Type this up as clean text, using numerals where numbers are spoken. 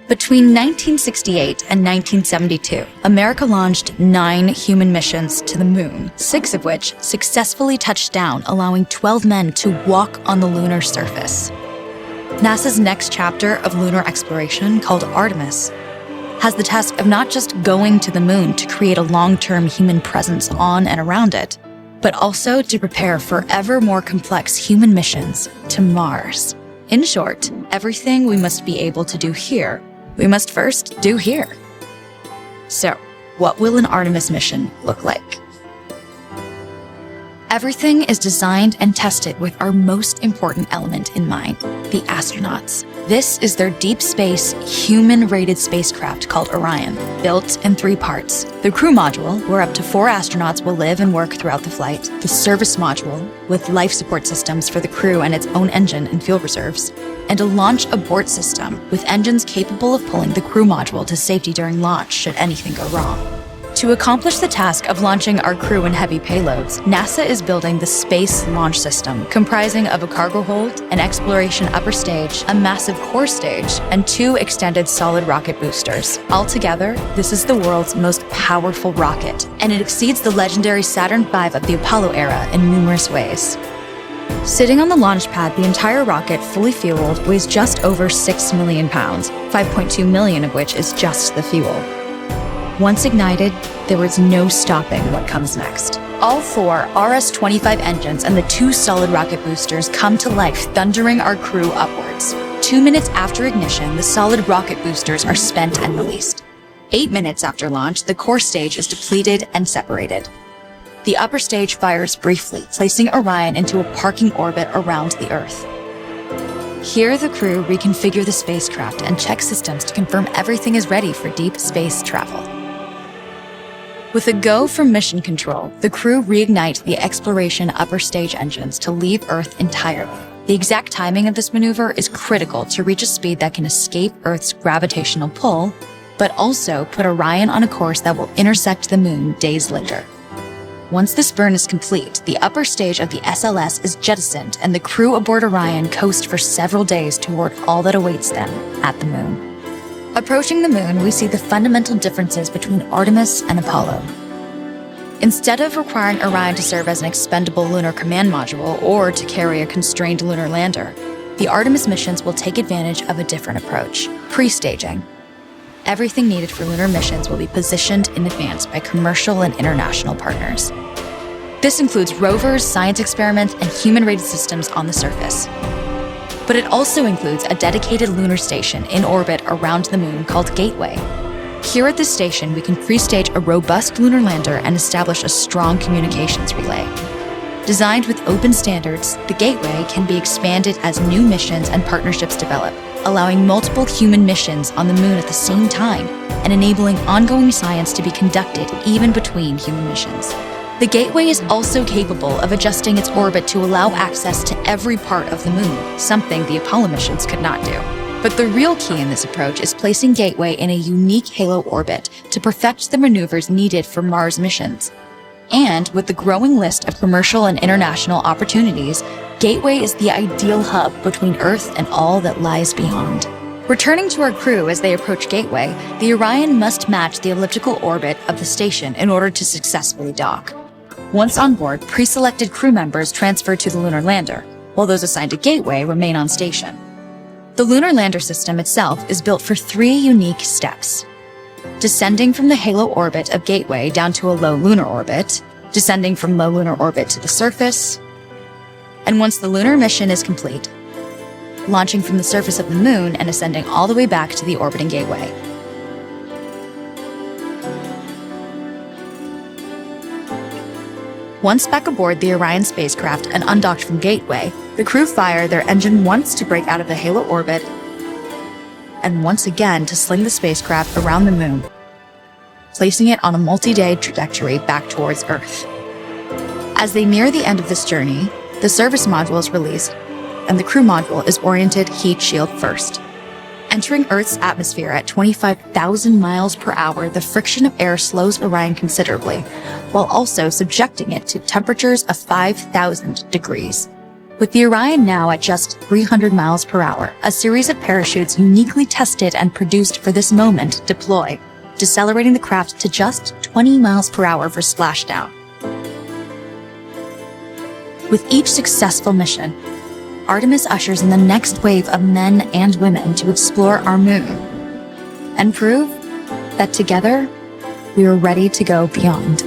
Between 1968 and 1972, America launched 9 human missions to the moon, 6 of which successfully touched down, allowing 12 men to walk on the lunar surface. NASA's next chapter of lunar exploration, called Artemis, has the task of not just going to the moon to create a long-term human presence on and around it, but also to prepare for ever more complex human missions to Mars. In short, everything we must be able to do here, we must first do here. So, what will an Artemis mission look like? Everything is designed and tested with our most important element in mind, the astronauts. This is their deep space, human-rated spacecraft called Orion, built in 3 parts. The crew module, where up to 4 astronauts will live and work throughout the flight. The service module, with life support systems for the crew and its own engine and fuel reserves. And a launch abort system, with engines capable of pulling the crew module to safety during launch should anything go wrong. To accomplish the task of launching our crew and heavy payloads, NASA is building the Space Launch System, comprising of a cargo hold, an exploration upper stage, a massive core stage, and 2 extended solid rocket boosters. Altogether, this is the world's most powerful rocket, and it exceeds the legendary Saturn V of the Apollo era in numerous ways. Sitting on the launch pad, the entire rocket, fully fueled, weighs just over 6 million pounds, 5.2 million of which is just the fuel. Once ignited, there is no stopping what comes next. All 4 RS-25 engines and the 2 solid rocket boosters come to life, thundering our crew upwards. 2 minutes after ignition, the solid rocket boosters are spent and released. 8 minutes after launch, the core stage is depleted and separated. The upper stage fires briefly, placing Orion into a parking orbit around the Earth. Here, the crew reconfigure the spacecraft and check systems to confirm everything is ready for deep space travel. With a go from mission control, the crew reignite the exploration upper stage engines to leave Earth entirely. The exact timing of this maneuver is critical to reach a speed that can escape Earth's gravitational pull, but also put Orion on a course that will intersect the moon days later. Once this burn is complete, the upper stage of the SLS is jettisoned and the crew aboard Orion coast for several days toward all that awaits them at the moon. Approaching the moon, we see the fundamental differences between Artemis and Apollo. Instead of requiring Orion to serve as an expendable lunar command module or to carry a constrained lunar lander, the Artemis missions will take advantage of a different approach: pre-staging. Everything needed for lunar missions will be positioned in advance by commercial and international partners. This includes rovers, science experiments, and human-rated systems on the surface. But it also includes a dedicated lunar station in orbit around the moon called Gateway. Here at this station, we can pre-stage a robust lunar lander and establish a strong communications relay. Designed with open standards, the Gateway can be expanded as new missions and partnerships develop, allowing multiple human missions on the moon at the same time and enabling ongoing science to be conducted even between human missions. The Gateway is also capable of adjusting its orbit to allow access to every part of the moon, something the Apollo missions could not do. But the real key in this approach is placing Gateway in a unique halo orbit to perfect the maneuvers needed for Mars missions. And with the growing list of commercial and international opportunities, Gateway is the ideal hub between Earth and all that lies beyond. Returning to our crew as they approach Gateway, the Orion must match the elliptical orbit of the station in order to successfully dock. Once on board, pre-selected crew members transfer to the lunar lander, while those assigned to Gateway remain on station. The lunar lander system itself is built for 3 unique steps: descending from the halo orbit of Gateway down to a low lunar orbit, descending from low lunar orbit to the surface, and once the lunar mission is complete, launching from the surface of the moon and ascending all the way back to the orbiting Gateway. Once back aboard the Orion spacecraft and undocked from Gateway, the crew fire their engine once to break out of the halo orbit and once again to sling the spacecraft around the moon, placing it on a multi-day trajectory back towards Earth. As they near the end of this journey, the service module is released and the crew module is oriented heat shield first. Entering Earth's atmosphere at 25,000 miles per hour, the friction of air slows Orion considerably, while also subjecting it to temperatures of 5,000 degrees. With the Orion now at just 300 miles per hour, a series of parachutes uniquely tested and produced for this moment deploy, decelerating the craft to just 20 miles per hour for splashdown. With each successful mission, Artemis ushers in the next wave of men and women to explore our moon and prove that together we are ready to go beyond.